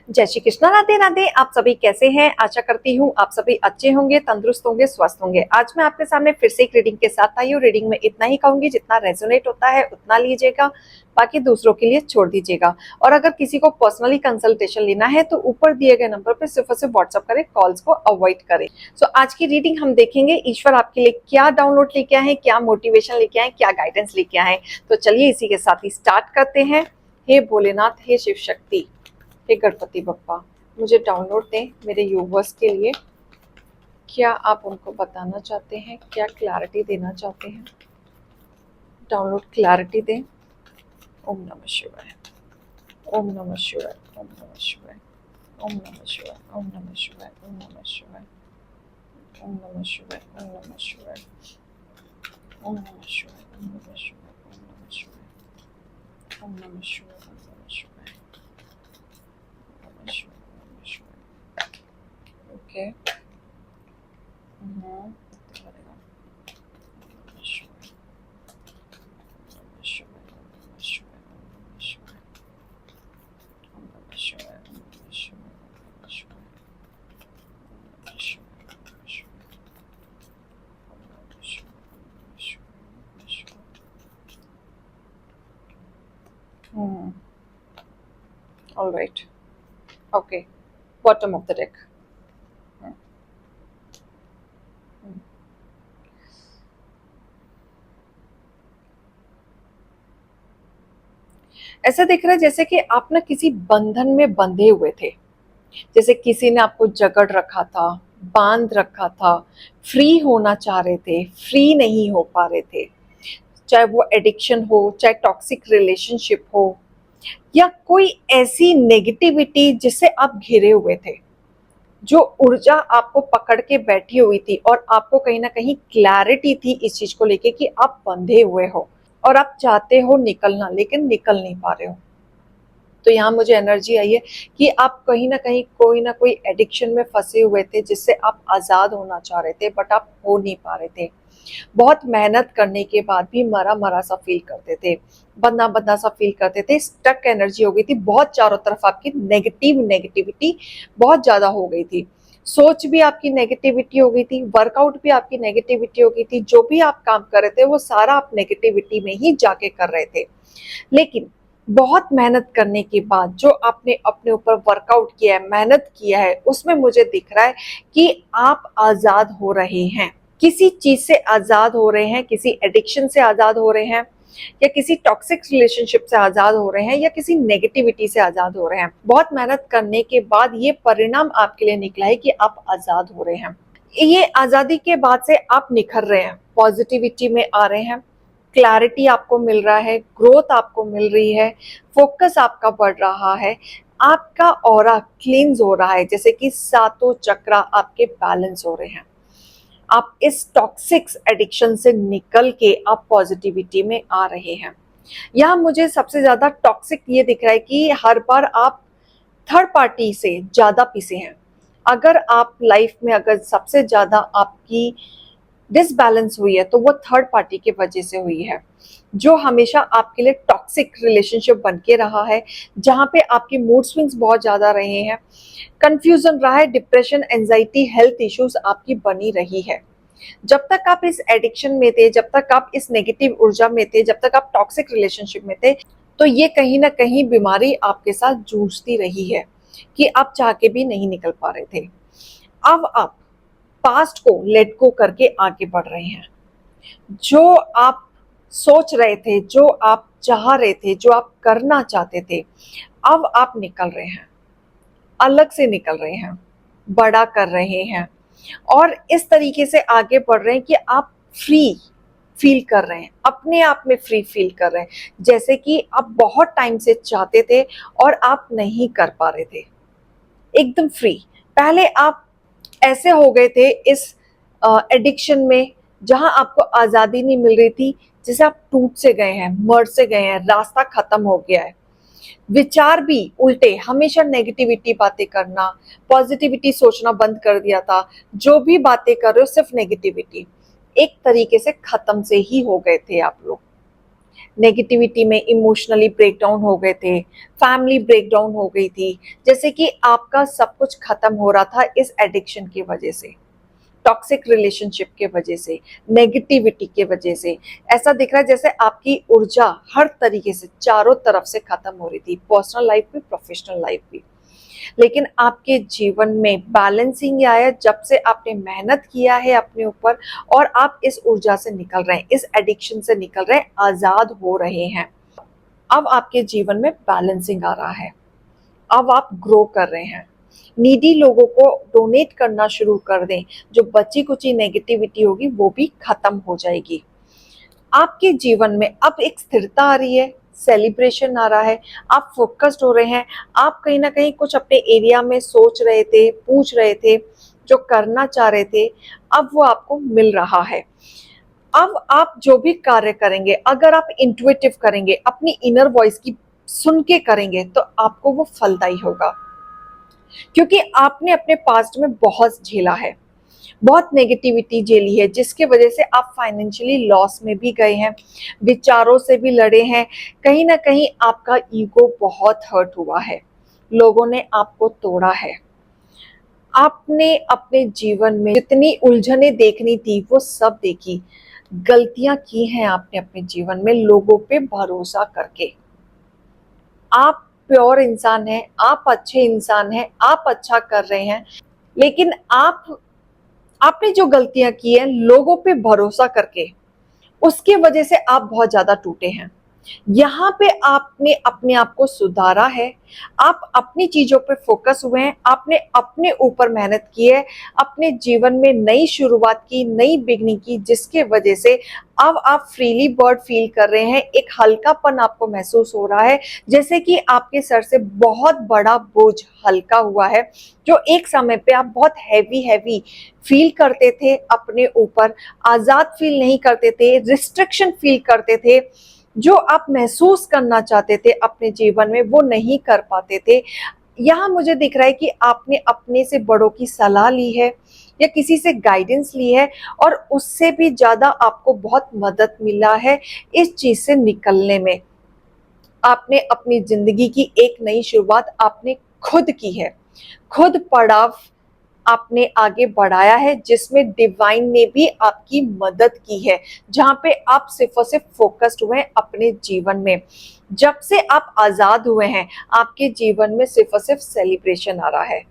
जय श्री कृष्णा, राधे राधे। आप सभी कैसे हैं? आशा करती हूँ आप सभी अच्छे होंगे, तंदुरुस्त होंगे, स्वस्थ होंगे। आज मैं आपके सामने फिर से एक रीडिंग के साथ आई हूँ। रीडिंग में इतना ही कहूंगी, जितना रेजोनेट होता है उतना लीजिएगा, बाकी दूसरों के लिए छोड़ दीजिएगा। और अगर किसी को पर्सनली कंसल्टेशन लेना है तो ऊपर दिए गए नंबर पर सिर्फ और सिर्फ व्हाट्सअप करें, कॉल्स को अवॉइड करें। सो आज की रीडिंग हम देखेंगे ईश्वर आपके लिए क्या डाउनलोड लेके आए हैं, क्या मोटिवेशन लेके आए हैं, क्या गाइडेंस लेके आए हैं। तो चलिए इसी के साथ ही स्टार्ट करते हैं। हे भोलेनाथ, हे शिव शक्ति, हे गणपति बप्पा, मुझे डाउनलोड दें मेरे यूवर्स के लिए। क्या आप उनको बताना चाहते हैं, क्या क्लैरिटी देना चाहते हैं? डाउनलोड क्लैरिटी दें। ओम नमः शिवाय, ओम नमः शिवाय, ओम नमः शिवाय, ओम नमः शिवाय, ओम नमः शिवाय, ओम नमः शिवाय, ओम नमः शिवाय, ओम नमः शिवाय, ओम नमः शिवाय, ओम नमः शिवाय, ओम नमः शिवाय, ओम नमः शिवाय, ओम नमः शिवाय, नमः शिवाय, नमः शिवाय। ओके, नमः शिवाय, नमः शिवाय, नमः शिवाय, नमः शिवाय, ओम नमः शिवाय, नमः शिवाय, नमः शिवाय, नमः शिवाय, नमः शिवाय, ओम नमः शिवाय, नमः शिवाय, नमः शिवाय। All right. Okay. Bottom of the deck. ऐसा दिख रहा है जैसे कि आप ना किसी बंधन में बंधे हुए थे, जैसे किसी ने आपको जकड़ रखा था, बांध रखा था, फ्री होना चाह रहे थे, फ्री नहीं हो पा रहे थे। चाहे वो एडिक्शन हो, चाहे टॉक्सिक रिलेशनशिप हो, या कोई ऐसी नेगेटिविटी जिससे आप घिरे हुए थे, जो ऊर्जा आपको पकड़ के बैठी हुई थी और आपको कहीं ना कहीं क्लैरिटी थी इस चीज को लेके कि आप बंधे हुए हो और आप चाहते हो निकलना लेकिन निकल नहीं पा रहे हो। तो यहाँ मुझे एनर्जी आई है कि आप कहीं ना कहीं कोई ना कोई एडिक्शन में फंसे हुए थे जिससे आप आज़ाद होना चाह रहे थे, बट आप हो नहीं पा रहे थे। बहुत मेहनत करने के बाद भी मरा मरा सा फील करते थे, बंधा बंधा सा फील करते थे। स्टक एनर्जी हो गई थी, बहुत चारों तरफ आपकी नेगेटिविटी बहुत ज़्यादा हो गई थी। सोच भी आपकी नेगेटिविटी हो गई थी, वर्कआउट भी आपकी नेगेटिविटी हो गई थी, जो भी आप काम कर रहे थे वो सारा आप नेगेटिविटी में ही जाके कर रहे थे। लेकिन बहुत मेहनत करने के बाद जो आपने अपने ऊपर वर्कआउट किया है, मेहनत किया है, उसमें मुझे दिख रहा है कि आप आजाद हो रहे हैं, किसी चीज से आजाद हो रहे हैं, किसी एडिक्शन से आजाद हो रहे हैं, या किसी टॉक्सिक रिलेशनशिप से आजाद हो रहे हैं, या किसी नेगेटिविटी से आजाद हो रहे हैं। बहुत मेहनत करने के बाद ये परिणाम आपके लिए निकला है कि आप आजाद हो रहे हैं। ये आजादी के बाद से आप निखर रहे हैं, पॉजिटिविटी में आ रहे हैं, क्लैरिटी आपको मिल रहा है, ग्रोथ आपको मिल रही है, फोकस आपका बढ़ रहा है, आपका ऑरा क्लींस हो रहा है, जैसे कि सातों चक्रा आपके बैलेंस हो रहे हैं। आप इस टॉक्सिक एडिक्शन से निकल के आप पॉजिटिविटी में आ रहे हैं। यहाँ मुझे सबसे ज्यादा टॉक्सिक ये दिख रहा है कि हर बार आप थर्ड पार्टी से ज्यादा पिसे हैं। अगर आप लाइफ में अगर सबसे ज्यादा आपकी डिसबैलेंस हुई है तो वो थर्ड पार्टी की वजह से हुई है, जो हमेशा आपके लिए टॉक्सिक रिलेशनशिप बन के रहा है, जहाँ पे आपके मूड स्विंग्स बहुत ज्यादा रहे हैं, कंफ्यूजन रहा है, डिप्रेशन, एंजाइटी, हेल्थ इश्यूज आपकी बनी रही है। जब तक आप इस एडिक्शन में थे, जब तक आप इस नेगेटिव ऊर्जा में थे, जब तक आप टॉक्सिक रिलेशनशिप में थे, तो ये कहीं ना कहीं बीमारी आपके साथ जूझती रही है कि आप चाह के भी नहीं निकल पा रहे थे। अब आप पास्ट को लेट गो करके आगे बढ़ रहे हैं। जो आप सोच रहे थे, जो आप चाह रहे थे, जो आप करना चाहते थे, अब आप निकल रहे हैं, अलग से निकल रहे हैं, बड़ा कर रहे हैं और इस तरीके से आगे बढ़ रहे हैं कि आप फ्री फील कर रहे हैं, अपने आप में फ्री फील कर रहे हैं, जैसे कि आप बहुत टाइम से चाहते थे और आप नहीं कर पा रहे थे। एकदम फ्री। पहले आप ऐसे हो गए थे इस एडिक्शन में, जहां आपको आजादी नहीं मिल रही थी, जैसे आप टूट से गए हैं, मर से गए हैं, रास्ता खत्म हो गया है। विचार भी उल्टे, हमेशा नेगेटिविटी बातें करना, पॉजिटिविटी सोचना बंद कर दिया था। जो भी बातें कर रहे हो सिर्फ नेगेटिविटी, एक तरीके से खत्म से ही हो गए थे आप लोग। नेगेटिविटी में इमोशनली ब्रेकडाउन हो गए थे, फैमिली ब्रेकडाउन हो गई थी, जैसे कि आपका सब कुछ खत्म हो रहा था इस एडिक्शन की वजह से, टॉक्सिक रिलेशनशिप के वजह से, नेगेटिविटी के वजह से। ऐसा दिख रहा है जैसे आपकी ऊर्जा हर तरीके से चारों तरफ से खत्म हो रही थी, पर्सनल लाइफ भी, प्रोफेशनल लाइफ भी। लेकिन आपके जीवन में बैलेंसिंग आया जब से आपने मेहनत किया है अपने ऊपर, और आप इस ऊर्जा से निकल रहे हैं, इस एडिक्शन से निकल रहे हैं, आजाद हो रहे हैं। अब आपके जीवन में बैलेंसिंग आ रहा है, अब आप ग्रो कर रहे हैं। नीडी लोगों को डोनेट करना शुरू कर दें, जो बची कुची नेगेटिविटी होगी वो भी खत्म हो जाएगी। आपके जीवन में अब एक स्थिरता आ रही है, सेलिब्रेशन आ रहा है, आप फोकस्ड हो रहे हैं। आप कहीं ना कहीं कुछ अपने एरिया में सोच रहे थे, पूछ रहे थे, जो करना चाह रहे थे, अब वो आपको मिल रहा है। अब आप जो भी कार्य करेंगे, अगर आप इंट्यूटिव करेंगे, अपनी इनर वॉइस की सुन के करेंगे, तो आपको वो फलदायी होगा। क्योंकि आपने अपने पास्ट में बहुत झेला है, बहुत नेगेटिविटी झेली है, जिसके वजह से आप फाइनेंशियली लॉस में भी गए हैं, विचारों से भी लड़े हैं, कहीं ना कहीं आपका ईगो बहुत हर्ट हुआ है, लोगों ने आपको तोड़ा है। आपने अपने जीवन में जितनी उलझने देखनी थी वो सब देखी, गलतियां की हैं आपने अपने जीवन में लोगों पे भरोसा करके। आप प्योर इंसान हैं, आप अच्छे इंसान हैं, आप अच्छा कर रहे हैं, लेकिन आपने जो गलतियां की हैं लोगों पे भरोसा करके, उसके वजह से आप बहुत ज्यादा टूटे हैं। यहाँ पे आपने अपने आप को सुधारा है, आप अपनी चीजों पे फोकस हुए हैं, आपने अपने ऊपर मेहनत की है, अपने जीवन में नई शुरुआत की, नई बिगनिंग की, जिसके वजह से अब आप फ्रीली बर्ड फील कर रहे हैं। एक हल्कापन आपको महसूस हो रहा है, जैसे कि आपके सर से बहुत बड़ा बोझ हल्का हुआ है, जो एक समय पे आप बहुत हैवी हैवी फील करते थे अपने ऊपर, आजाद फील नहीं करते थे, रिस्ट्रिक्शन फील करते थे, जो आप महसूस करना चाहते थे अपने जीवन में वो नहीं कर पाते थे। यहाँ मुझे दिख रहा है कि आपने अपने से बड़ों की सलाह ली है या किसी से गाइडेंस ली है, और उससे भी ज्यादा आपको बहुत मदद मिला है इस चीज से निकलने में। आपने अपनी जिंदगी की एक नई शुरुआत आपने खुद की है, खुद पड़ाव आपने आगे बढ़ाया है, जिसमें डिवाइन ने भी आपकी मदद की है, जहां पे आप सिर्फ और सिर्फ फोकस्ड हुए हैं अपने जीवन में। जब से आप आजाद हुए हैं, आपके जीवन में सिर्फ और सिर्फ सेलिब्रेशन आ रहा है,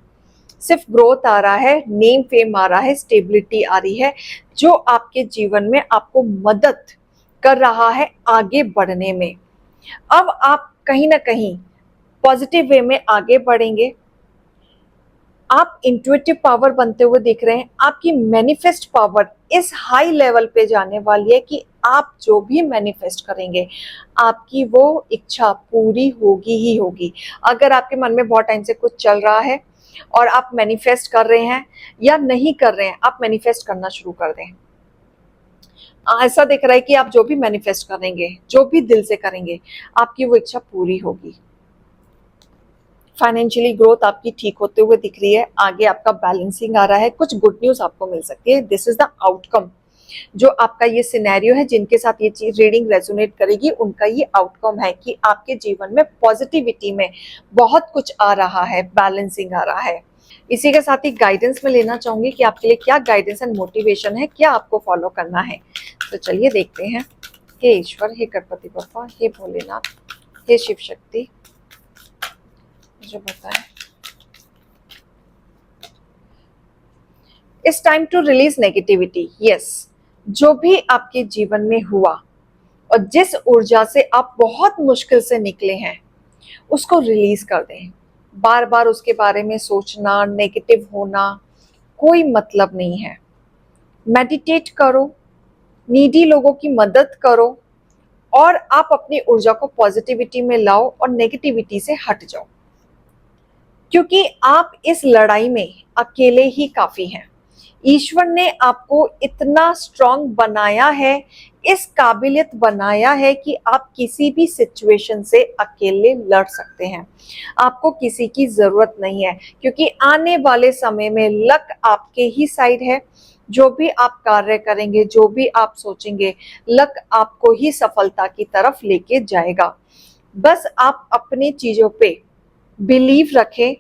सिर्फ ग्रोथ आ रहा है, नेम फेम आ रहा है, स्टेबिलिटी आ रही है, जो आपके जीवन में आपको मदद कर रहा है आगे बढ़ने में। अब आप कहीं ना कहीं पॉजिटिव वे में आगे बढ़ेंगे, आप इंट्यूटिव पावर बनते हुए दिख रहे हैं, आपकी मैनिफेस्ट पावर इस हाई लेवल पे जाने वाली है कि आप जो भी मैनिफेस्ट करेंगे, आपकी वो इच्छा पूरी होगी ही होगी। अगर आपके मन में बहुत टाइम से कुछ चल रहा है और आप मैनिफेस्ट कर रहे हैं या नहीं कर रहे हैं, आप मैनिफेस्ट करना शुरू कर दें। ऐसा दिख रहा है कि आप जो भी मैनिफेस्ट करेंगे, जो भी दिल से करेंगे, आपकी वो इच्छा पूरी होगी। फाइनेंशियली ग्रोथ आपकी ठीक होते हुए दिख रही है, आगे आपका बैलेंसिंग आ रहा है, कुछ गुड न्यूज आपको मिल सकती है। दिस इज द आउटकम, जो आपका ये सिनेरियो है, जिनके साथ ये चीज रीडिंग रेजोनेट करेगी, उनका ये आउटकम है कि आपके जीवन में पॉजिटिविटी में बहुत कुछ आ रहा है, बैलेंसिंग आ रहा है। इसी के साथ ही गाइडेंस में लेना चाहूंगी कि आपके लिए क्या गाइडेंस एंड मोटिवेशन है, क्या आपको फॉलो करना है। तो चलिए देखते हैं। हे ईश्वर, हे गणपति बप्पा, हे भोलेनाथ, हे शिव शक्ति, मुझे बताएं। It's time to release negativity. Yes, जो भी आपके जीवन में हुआ और जिस ऊर्जा से आप बहुत मुश्किल से निकले हैं, उसको रिलीज कर दें। बार बार उसके बारे में सोचना, नेगेटिव होना, कोई मतलब नहीं है। मेडिटेट करो, नीडी लोगों की मदद करो, और आप अपनी ऊर्जा को पॉजिटिविटी में लाओ और नेगेटिविटी से हट जाओ, क्योंकि आप इस लड़ाई में अकेले ही काफी हैं। ईश्वर ने आपको इतना स्ट्रांग बनाया है, इस काबिलियत बनाया है कि आप किसी भी सिचुएशन से अकेले लड़ सकते हैं। आपको किसी की जरूरत नहीं है, क्योंकि आने वाले समय में लक आपके ही साइड है। जो भी आप कार्य करेंगे, जो भी आप सोचेंगे, लक आपको ही सफलता की तरफ लेके जाएगा। बस आप अपनी चीजों पे बिलीव रखें,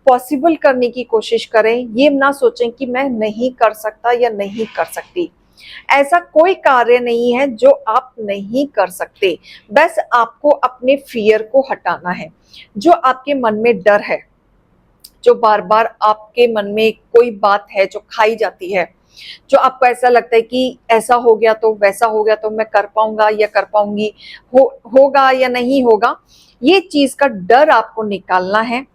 पॉसिबल करने की कोशिश करें। ये ना सोचें कि मैं नहीं कर सकता या नहीं कर सकती। ऐसा कोई कार्य नहीं है जो आप नहीं कर सकते। बस आपको अपने फियर को हटाना है। जो आपके मन में डर है, जो बार बार आपके मन में कोई बात है जो खाई जाती है, जो आपको ऐसा लगता है कि ऐसा हो गया तो वैसा हो गया तो मैं कर पाऊंगा या कर पाऊंगी, होगा या नहीं होगा, ये चीज का डर आपको निकालना है।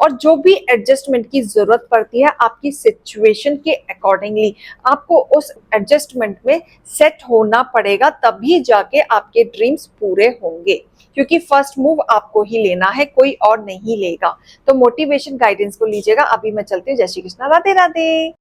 और जो भी एडजस्टमेंट की जरूरत पड़ती है आपकी सिचुएशन के अकॉर्डिंगली, आपको उस एडजस्टमेंट में सेट होना पड़ेगा, तभी जाके आपके ड्रीम्स पूरे होंगे। क्योंकि फर्स्ट मूव आपको ही लेना है, कोई और नहीं लेगा। तो मोटिवेशन गाइडेंस को लीजिएगा। अभी मैं चलती हूँ। जय श्री कृष्णा, राधे राधे।